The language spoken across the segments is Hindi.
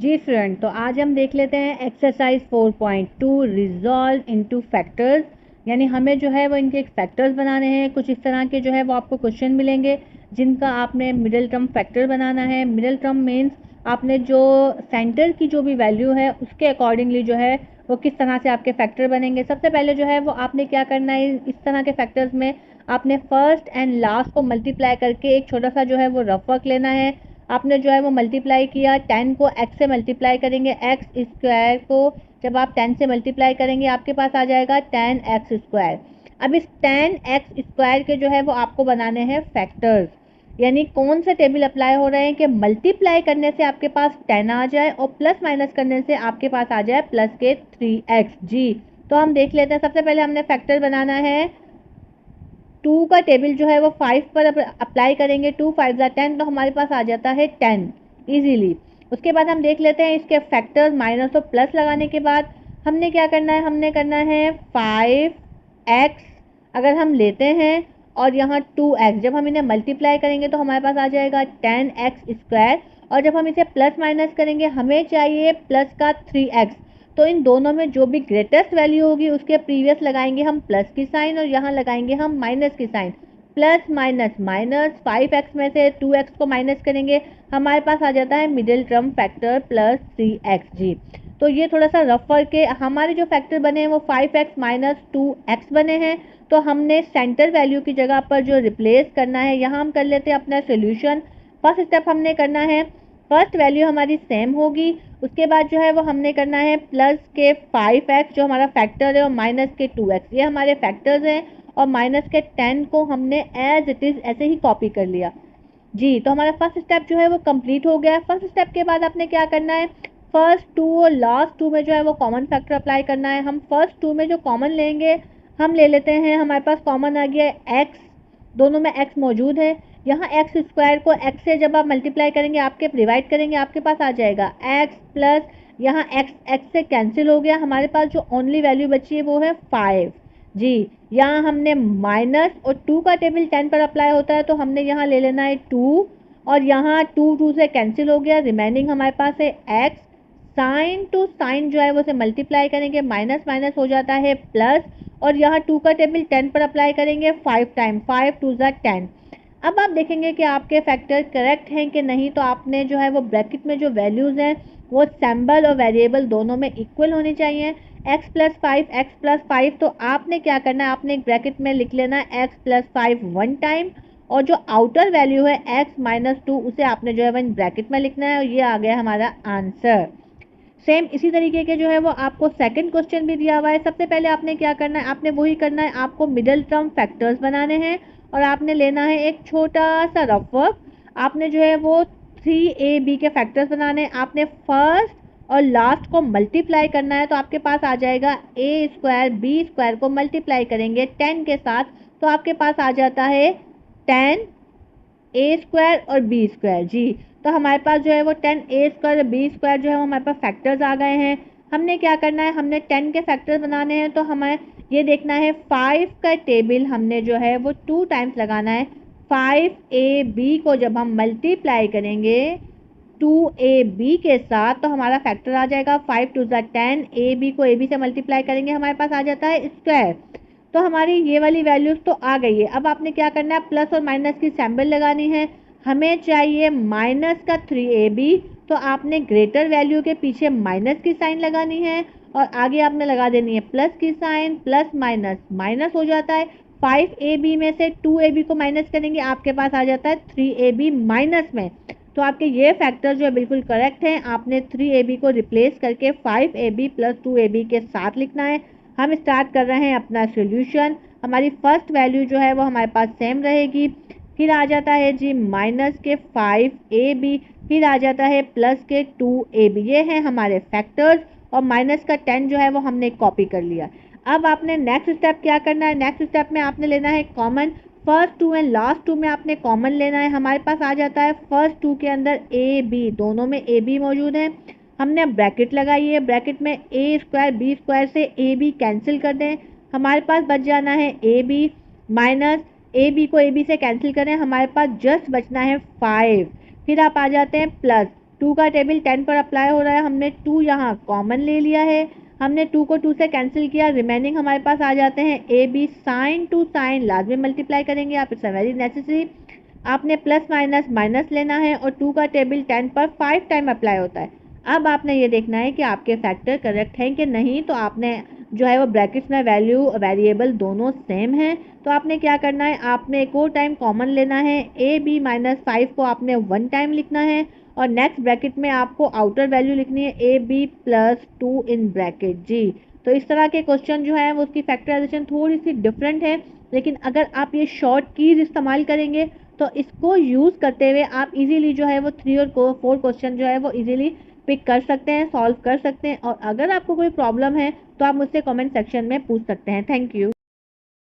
जी फ्रेंड, तो आज हम देख लेते हैं एक्सरसाइज 4.2 रिजॉल्व इनटू फैक्टर्स। यानी हमें जो है वो इनके फैक्टर्स बनाने हैं। कुछ इस तरह के जो है वो आपको क्वेश्चन मिलेंगे जिनका आपने मिडिल टर्म फैक्टर बनाना है। मिडिल टर्म मीन्स आपने जो सेंटर की जो भी वैल्यू है उसके अकॉर्डिंगली जो है वो किस तरह से आपके फैक्टर बनेंगे। सबसे पहले जो है वो आपने क्या करना है, इस तरह के फैक्टर्स में आपने फर्स्ट एंड लास्ट को मल्टीप्लाई करके एक छोटा सा जो है वो रफ वर्क लेना है। आपने जो है वो मल्टीप्लाई किया, 10 को x से मल्टीप्लाई करेंगे, x स्क्वायर को जब आप 10 से मल्टीप्लाई करेंगे आपके पास आ जाएगा 10x स्क्वायर। अब इस 10x स्क्वायर के जो है वो आपको बनाने हैं फैक्टर्स। यानी कौन से टेबल अप्लाई हो रहे हैं कि मल्टीप्लाई करने से आपके पास 10 आ जाए और प्लस माइनस करने से आपके पास आ जाए प्लस के 3x। जी, तो हम देख लेते हैं। सबसे पहले हमने फैक्टर बनाना है 2 का टेबल जो है वो 5 पर अप्लाई करेंगे। 2 5 10, तो हमारे पास आ जाता है 10 इजीली। उसके बाद हम देख लेते हैं इसके फैक्टर्स। माइनस और प्लस लगाने के बाद हमने क्या करना है, हमने करना है 5x अगर हम लेते हैं और यहाँ 2x, जब हम इन्हें मल्टीप्लाई करेंगे तो हमारे पास आ जाएगा 10x स्क्वायर। और जब हम इसे प्लस माइनस करेंगे हमें चाहिए प्लस का 3x। तो इन दोनों में जो भी ग्रेटेस्ट वैल्यू होगी उसके प्रीवियस लगाएंगे हम प्लस की साइन और यहाँ लगाएंगे हम माइनस की sign. Plus minus minus, 5x में से 2x को माइनस करेंगे हमारे पास आ जाता है middle term factor plus 3x। जी, तो ये थोड़ा सा रफ वर्क है। हमारे जो फैक्टर बने हैं वो 5x माइनस 2x बने हैं। तो हमने सेंटर वैल्यू की जगह पर जो रिप्लेस करना है, यहाँ हम कर लेते हैं अपना सोल्यूशन। फर्स्ट स्टेप हमने करना है, फर्स्ट वैल्यू हमारी सेम होगी। उसके बाद जो है वो हमने करना है प्लस के 5x जो हमारा फैक्टर है और माइनस के 2x, ये हमारे फैक्टर्स हैं। और माइनस के 10 को हमने एज इट इज़ ऐसे ही कॉपी कर लिया। जी, तो हमारा फर्स्ट स्टेप जो है वो कंप्लीट हो गया। फर्स्ट स्टेप के बाद आपने क्या करना है, फर्स्ट 2 और लास्ट 2 में जो है वो कॉमन फैक्टर अप्लाई करना है। हम फर्स्ट 2 में जो कॉमन लेंगे हम ले लेते हैं, हमारे पास कॉमन आ गया x, दोनों में x मौजूद है। यहाँ x स्क्वायर को x से जब आप मल्टीप्लाई करेंगे आपके डिवाइड करेंगे आपके पास आ जाएगा x प्लस यहाँ x से कैंसिल हो गया, हमारे पास जो ओनली वैल्यू बची है वो है 5। जी, यहाँ हमने माइनस और 2 का टेबल 10 पर अप्लाई होता है तो हमने यहाँ ले लेना है 2 और यहाँ 2 से कैंसिल हो गया, रिमेनिंग हमारे पास है x। साइन टू साइन जो है वो से मल्टीप्लाई करेंगे, माइनस माइनस हो जाता है प्लस, और यहाँ 2 का टेबल 10 पर अप्लाई करेंगे 5 टाइम, 5 2 10। अब आप देखेंगे कि आपके फैक्टर करेक्ट हैं कि नहीं। तो आपने जो है वो ब्रैकेट में जो वैल्यूज़ हैं वो सिंबल और वेरिएबल दोनों में इक्वल होनी चाहिए। x प्लस 5 x प्लस 5, तो आपने क्या करना है, आपने एक ब्रैकेट में लिख लेना है x प्लस 5 वन टाइम और जो आउटर वैल्यू है x माइनस 2 उसे आपने जो है वो इन ब्रैकेट में लिखना है और ये आ गया हमारा आंसर। सेम इसी तरीके के जो है वो आपको सेकंड क्वेश्चन भी दिया हुआ है। सबसे पहले आपने क्या करना है, आपने वही करना है, आपको मिडिल टर्म फैक्टर्स बनाने हैं और आपने लेना है एक छोटा सा रफ वर्क। आपने जो है वो 3ab के फैक्टर्स बनाने हैं। आपने फर्स्ट और लास्ट को मल्टीप्लाई करना है तो आपके पास आ जाएगा a स्क्वायर b स्क्वायर को मल्टीप्लाई करेंगे 10 के साथ तो आपके पास आ जाता है 10 a स्क्वायर और b स्क्वायर। जी, तो हमारे पास जो है वो 10 a स्क्वायर और b स्क्वायर जो है वो हमारे पास फैक्टर्स आ गए हैं। हमने क्या करना है, हमने 10 के फैक्टर्स बनाने हैं तो हमें ये देखना है 5 का टेबल हमने जो है वो 2 टाइम्स लगाना है। 5ab को जब हम मल्टीप्लाई करेंगे 2ab के साथ तो हमारा फैक्टर आ जाएगा 5 2 10, ab को ab से मल्टीप्लाई करेंगे हमारे पास आ जाता है स्क्वायर। तो हमारी ये वाली वैल्यूज़ तो आ गई है। अब आपने क्या करना है, प्लस और माइनस की सिंबल लगानी है। हमें चाहिए माइनस का 3ab, तो आपने ग्रेटर वैल्यू के पीछे माइनस की साइन लगानी है और आगे आपने लगा देनी है प्लस की साइन। प्लस माइनस माइनस हो जाता है, 5ab में से 2ab को माइनस करेंगे आपके पास आ जाता है 3ab माइनस में। तो आपके ये फैक्टर जो है बिल्कुल करेक्ट हैं। आपने 3ab को रिप्लेस करके 5ab प्लस 2ab के साथ लिखना है। हम स्टार्ट कर रहे हैं अपना सोल्यूशन। हमारी फर्स्ट वैल्यू जो है वो हमारे पास सेम रहेगी, फिर आ जाता है जी माइनस के 5ab, फिर आ जाता है प्लस के 2ab। ये हैं हमारे फैक्टर्स और माइनस का 10 जो है वो हमने कॉपी कर लिया। अब आपने नेक्स्ट स्टेप क्या करना है, नेक्स्ट स्टेप में आपने लेना है कॉमन। फर्स्ट 2 एंड लास्ट 2 में आपने कॉमन लेना है। हमारे पास आ जाता है फर्स्ट 2 के अंदर ab, दोनों में ab मौजूद है। हमने ब्रैकेट लगाई है, ब्रैकेट में a स्क्वायर b स्क्वायर से ab कैंसिल कर दें, हमारे पास बच जाना है ab माइनस ab को ab से कैंसिल करें, हमारे पास जस्ट बचना है 5। फिर आप आ जाते हैं प्लस 2 का टेबल 10 पर अप्लाई हो रहा है, हमने 2 यहाँ कॉमन ले लिया है, हमने 2 को 2 से कैंसिल किया, रिमेनिंग हमारे पास आ जाते हैं A B sign to sign last में मल्टीप्लाई करेंगे आप, इट्स वेरी नेसेसरी। आपने प्लस माइनस माइनस लेना है और 2 का टेबल 10 पर 5 टाइम अप्लाई होता है। अब आपने ये देखना है कि आपके फैक्टर करेक्ट हैं कि नहीं, तो आपने जो है वो ब्रैकेट्स में वैल्यू वेरिएबल दोनों सेम हैं, तो आपने क्या करना है, आपने एक और टाइम कॉमन लेना है, ए बी माइनस 5 को आपने 1 टाइम लिखना है और नेक्स्ट ब्रैकेट में आपको आउटर वैल्यू लिखनी है A B plus 2 in bracket जी। तो इस तरह के क्वेश्चन जो है वो उसकी फैक्टराइजेशन थोड़ी सी डिफरेंट है, लेकिन अगर आप ये शॉर्ट कीज इस्तेमाल करेंगे तो इसको यूज़ करते हुए आप इजीली जो है वो 3 और 4 क्वेश्चन जो है वो इजीली पिक कर सकते हैं, सॉल्व कर सकते हैं। और अगर आपको कोई प्रॉब्लम है तो आप मुझसे कमेंट सेक्शन में पूछ सकते हैं। Thank you.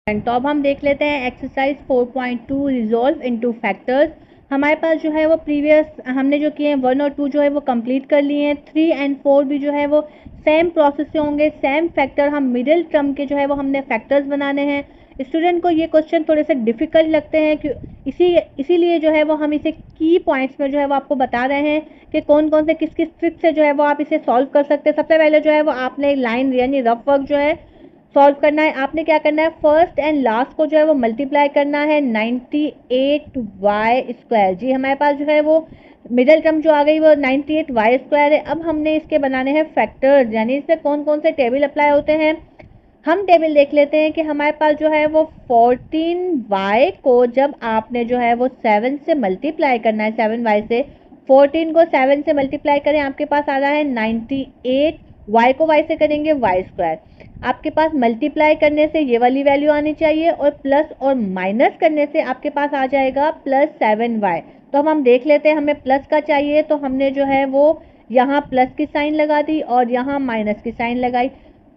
तो अब हम देख लेते हैं एक्सरसाइज 4.2 रिजॉल्व इनटू फैक्टर्स। हमारे पास जो है वो प्रीवियस हमने जो किए हैं 1 और 2 जो है वो कंप्लीट कर लिए हैं, 3 एंड 4 भी जो है वो सेम प्रोसेस से होंगे, सेम फैक्टर, हम मिडिल टर्म के जो है वो हमने फैक्टर्स बनाने हैं। स्टूडेंट को ये क्वेश्चन थोड़े से डिफिकल्ट लगते हैं कि इसीलिए जो है वो हम इसे की पॉइंट्स में जो है वो आपको बता रहे हैं कि कौन कौन से किस किस ट्रिक से जो है वो आप इसे सॉल्व कर सकते हैं। सबसे पहले जो है वो आपने लाइन यानी रफ वर्क जो है सॉल्व करना है। आपने क्या करना है, फर्स्ट एंड लास्ट को जो है वो मल्टीप्लाई करना है 98y² जी। हमारे पास जो है वो मिडिल टर्म जो आ गई वो 98y² है। अब हमने इसके बनाने हैं फैक्टर्स, यानी इसमें कौन कौन से टेबल अप्लाई होते हैं। हम टेबल देख लेते हैं कि हमारे पास जो है वो 14y को जब आपने जो है वो 7 से मल्टीप्लाई करना है, 7y से 14 को 7 से मल्टीप्लाई करें, आपके पास आ रहा है 98, y को y से करेंगे y²। आपके पास मल्टीप्लाई करने से ये वाली वैल्यू आनी चाहिए और प्लस और माइनस करने से आपके पास आ जाएगा +7y। तो हम देख लेते हैं, हमें प्लस का चाहिए तो हमने जो है वो यहाँ प्लस की साइन लगा दी और यहाँ माइनस की साइन लगाई।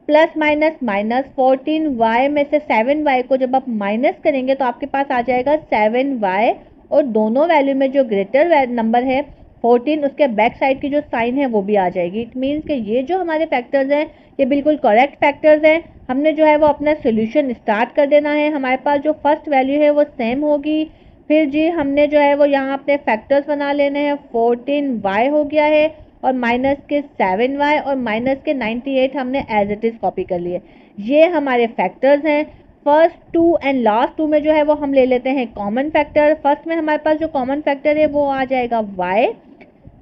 प्लस माइनस माइनस, 14y में से 7y को जब आप माइनस करेंगे तो आपके पास आ जाएगा 7y और दोनों वैल्यू में जो ग्रेटर नंबर है 14 उसके बैक साइड की जो साइन है वो भी आ जाएगी। इट मीन्स कि ये जो हमारे फैक्टर्स हैं ये बिल्कुल करेक्ट फैक्टर्स हैं। हमने जो है वो अपना सोल्यूशन स्टार्ट कर देना है। हमारे पास जो फर्स्ट वैल्यू है वो सेम होगी, फिर जी हमने जो है वो यहाँ अपने फैक्टर्स बना लेने हैं। 14y हो गया है और माइनस के 7y और माइनस के 98 हमने एज इट इज़ कॉपी कर लिए। ये हमारे फैक्टर्स हैं। फर्स्ट 2 एंड लास्ट 2 में जो है वो हम ले लेते हैं कॉमन फैक्टर। फर्स्ट में हमारे पास जो कॉमन फैक्टर है वो आ जाएगा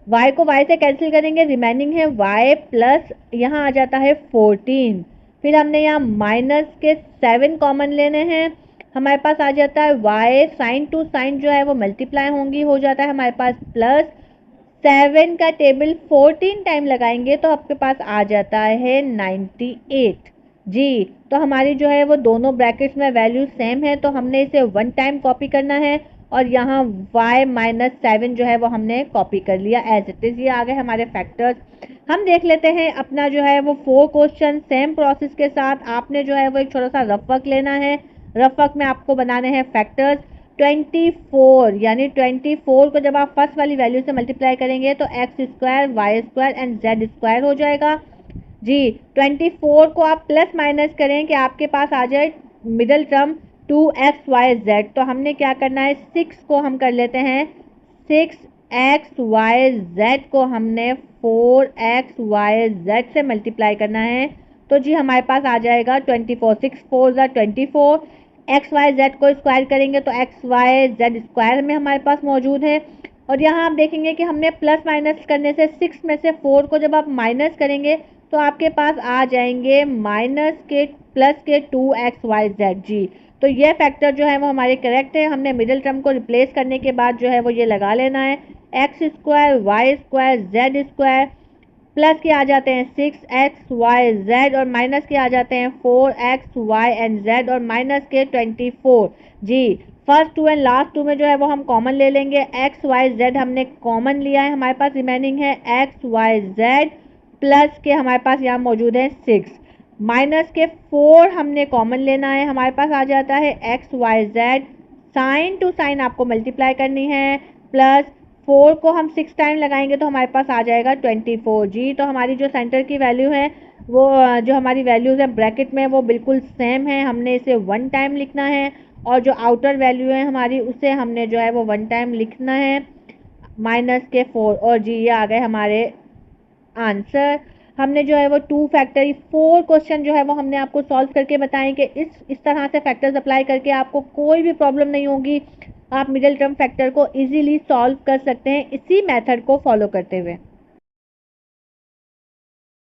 y को y से कैंसिल करेंगे, रिमेनिंग है y प्लस यहाँ आ जाता है 14। फिर हमने यहाँ माइनस के 7 कॉमन लेने हैं, हमारे पास आ जाता है y साइन टू साइन जो है वो मल्टीप्लाई होंगी, हो जाता है हमारे पास प्लस 7 का टेबल 14 टाइम लगाएंगे तो आपके पास आ जाता है 98 जी। तो हमारी जो है वो दोनों ब्रैकेट्स में वैल्यू सेम है तो हमने इसे 1 टाइम कॉपी करना है और यहाँ y माइनस 7 जो है वो हमने कॉपी कर लिया एज इट इज़। ये आ गए हमारे फैक्टर्स। हम देख लेते हैं अपना जो है वो 4 क्वेश्चन सेम प्रोसेस के साथ। आपने जो है वो एक छोटा सा रफ वर्क लेना है। रफ वर्क में आपको बनाने हैं फैक्टर्स। 24 यानी 24 को जब आप फर्स्ट वाली वैल्यू से मल्टीप्लाई करेंगे तो x² y² एंड z² हो जाएगा जी। 24 को आप प्लस माइनस करें कि आपके पास आ जाए मिडल टर्म 2xyz। तो हमने क्या करना है, 6 को हम कर लेते हैं 6xyz को हमने 4xyz से मल्टीप्लाई करना है तो जी हमारे पास आ जाएगा 24। 6 4 24, xyz को स्क्वायर करेंगे तो xyz² में हमारे पास मौजूद है। और यहाँ आप देखेंगे कि हमने प्लस माइनस करने से 6 में से 4 को जब आप माइनस करेंगे तो आपके पास आ जाएंगे माइनस के प्लस के 2xyz जी। तो ये फैक्टर जो है वो हमारे करेक्ट है। हमने मिडिल टर्म को रिप्लेस करने के बाद जो है वो ये लगा लेना है, x² y² z² प्लस के आ जाते हैं 6xyz और माइनस के आ जाते हैं 4xy एंड z और माइनस के 24 जी। फर्स्ट 2 एंड लास्ट 2 में जो है वो हम कॉमन ले लेंगे। xyz हमने कॉमन लिया है, हमारे पास रिमेनिंग है xyz प्लस के हमारे पास यहाँ मौजूद है 6 माइनस के 4 हमने कॉमन लेना है, हमारे पास आ जाता है xyz। साइन टू साइन आपको मल्टीप्लाई करनी है, प्लस 4 को हम 6 टाइम लगाएंगे तो हमारे पास आ जाएगा 24 जी। तो हमारी जो सेंटर की वैल्यू है वो जो हमारी वैल्यूज़ है ब्रैकेट में वो बिल्कुल सेम है। हमने इसे 1 टाइम लिखना है और जो आउटर वैल्यू है हमारी उसे हमने जो है वो 1 टाइम लिखना है। -4 और जी ये आ गए हमारे आंसर। हमने जो है वो 2 फैक्टर 4 क्वेश्चन जो है वो हमने आपको सॉल्व करके बताएं कि इस तरह से फैक्टर्स अप्लाई करके आपको कोई भी प्रॉब्लम नहीं होगी, आप मिडिल टर्म फैक्टर को इजीली सॉल्व कर सकते हैं इसी मेथड को फॉलो करते हुए।